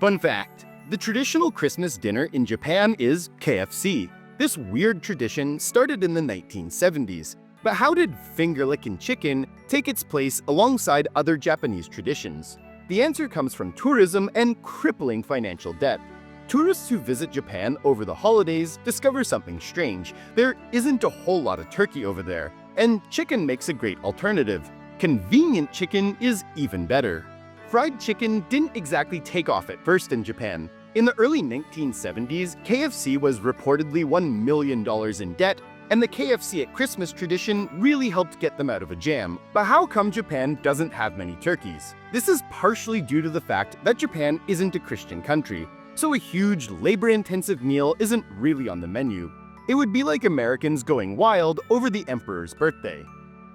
Fun fact, the traditional Christmas dinner in Japan is KFC. This weird tradition started in the 1970s. But how did finger-licking chicken take its place alongside other Japanese traditions? The answer comes from tourism and crippling financial debt. Tourists who visit Japan over the holidays discover something strange. There isn't a whole lot of turkey over there, and chicken makes a great alternative. Convenient chicken is even better. Fried chicken didn't exactly take off at first in Japan. In the early 1970s, KFC was reportedly $1 million in debt, and the KFC at Christmas tradition really helped get them out of a jam. But how come Japan doesn't have many turkeys? This is partially due to the fact that Japan isn't a Christian country, so a huge, labor-intensive meal isn't really on the menu. It would be like Americans going wild over the emperor's birthday.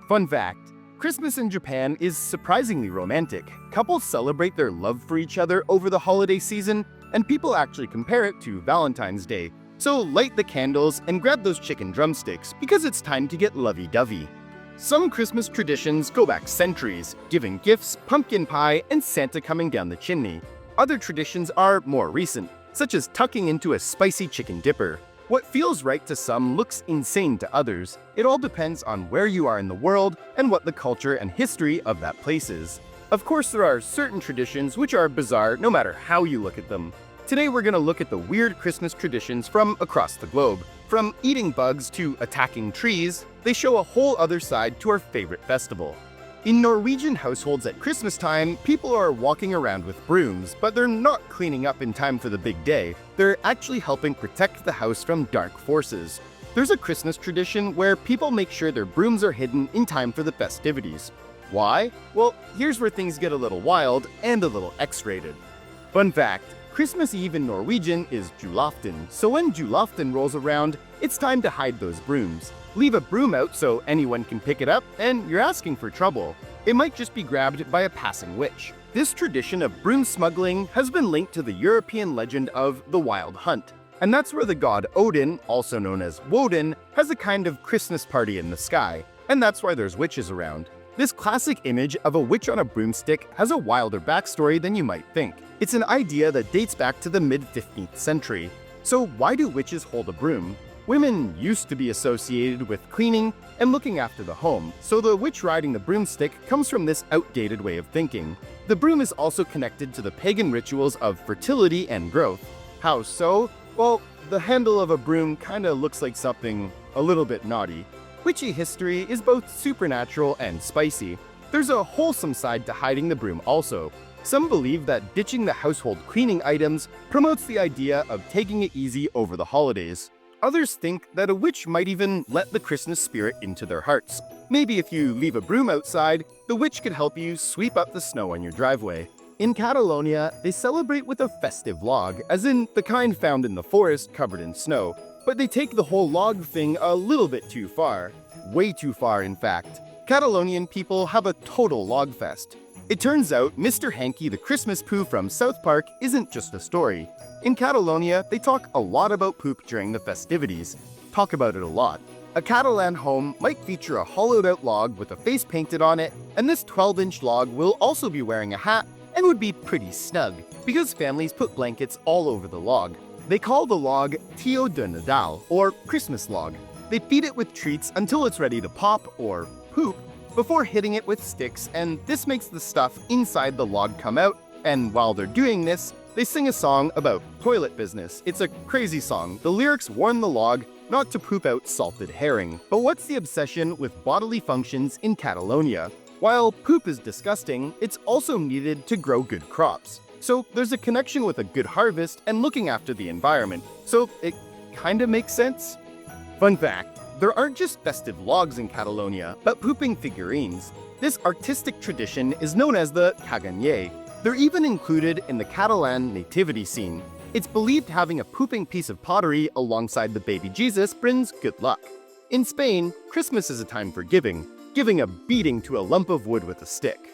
Fun fact, Christmas in Japan is surprisingly romantic. Couples celebrate their love for each other over the holiday season, and people actually compare it to Valentine's Day. So light the candles and grab those chicken drumsticks because it's time to get lovey-dovey. Some Christmas traditions go back centuries, giving gifts, pumpkin pie, and Santa coming down the chimney. Other traditions are more recent, such as tucking into a spicy chicken dipper. What feels right to some looks insane to others. It all depends on where you are in the world and what the culture and history of that place is. Of course, there are certain traditions which are bizarre no matter how you look at them. Today we're going to look at the weird Christmas traditions from across the globe. From eating bugs to attacking trees, they show a whole other side to our favorite festival. In Norwegian households at Christmas time, people are walking around with brooms, but they're not cleaning up in time for the big day. They're actually helping protect the house from dark forces. There's a Christmas tradition where people make sure their brooms are hidden in time for the festivities. Why? Well, here's where things get a little wild and a little X-rated. Fun fact, Christmas Eve in Norwegian is julaften, so when julaften rolls around, it's time to hide those brooms. Leave a broom out so anyone can pick it up, and you're asking for trouble. It might just be grabbed by a passing witch. This tradition of broom smuggling has been linked to the European legend of the Wild Hunt, and that's where the god Odin, also known as Woden, has a kind of Christmas party in the sky, and that's why there's witches around. This classic image of a witch on a broomstick has a wilder backstory than you might think. It's an idea that dates back to the mid-15th century. So why do witches hold a broom? Women used to be associated with cleaning and looking after the home, so the witch riding the broomstick comes from this outdated way of thinking. The broom is also connected to the pagan rituals of fertility and growth. How so? Well, the handle of a broom kinda looks like something a little bit naughty. Witchy history is both supernatural and spicy. There's a wholesome side to hiding the broom also. Some believe that ditching the household cleaning items promotes the idea of taking it easy over the holidays. Others think that a witch might even let the Christmas spirit into their hearts. Maybe if you leave a broom outside, the witch could help you sweep up the snow on your driveway. In Catalonia, they celebrate with a festive log, as in the kind found in the forest covered in snow. But they take the whole log thing a little bit too far. Way too far, in fact. Catalonian people have a total log fest. It turns out Mr. Hanky the Christmas Poo from South Park isn't just a story. In Catalonia, they talk a lot about poop during the festivities. Talk about it a lot. A Catalan home might feature a hollowed-out log with a face painted on it, and this 12-inch log will also be wearing a hat and would be pretty snug, because families put blankets all over the log. They call the log Tio de Nadal, or Christmas log. They feed it with treats until it's ready to pop, or poop, before hitting it with sticks, and this makes the stuff inside the log come out, and while they're doing this, they sing a song about toilet business. It's a crazy song. The lyrics warn the log not to poop out salted herring. But what's the obsession with bodily functions in Catalonia? While poop is disgusting, it's also needed to grow good crops. So there's a connection with a good harvest and looking after the environment. So it kinda makes sense. Fun fact, there aren't just festive logs in Catalonia, but pooping figurines. This artistic tradition is known as the caganer. They're even included in the Catalan nativity scene. It's believed having a pooping piece of pottery alongside the baby Jesus brings good luck. In Spain, Christmas is a time for giving a beating to a lump of wood with a stick.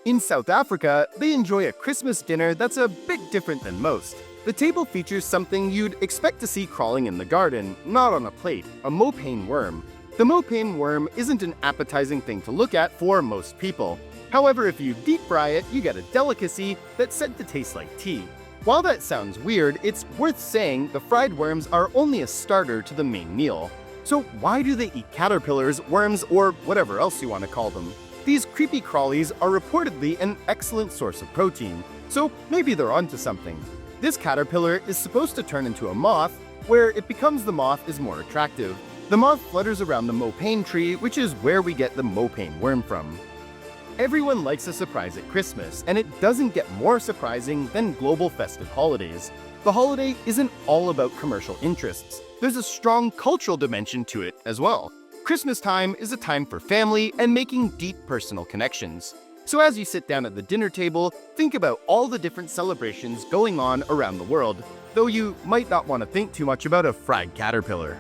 In South Africa, they enjoy a Christmas dinner that's a bit different than most. The table features something you'd expect to see crawling in the garden, not on a plate, a mopane worm. The mopane worm isn't an appetizing thing to look at for most people. However, if you deep fry it, you get a delicacy that's said to taste like tea. While that sounds weird, it's worth saying the fried worms are only a starter to the main meal. So why do they eat caterpillars, worms, or whatever else you want to call them? These creepy crawlies are reportedly an excellent source of protein, so maybe they're onto something. This caterpillar is supposed to turn into a moth, where it becomes the moth is more attractive. The moth flutters around the mopane tree, which is where we get the mopane worm from. Everyone likes a surprise at Christmas, and it doesn't get more surprising than global festive holidays. The holiday isn't all about commercial interests. There's a strong cultural dimension to it as well. Christmas time is a time for family and making deep personal connections. So as you sit down at the dinner table, think about all the different celebrations going on around the world, though you might not want to think too much about a fried caterpillar.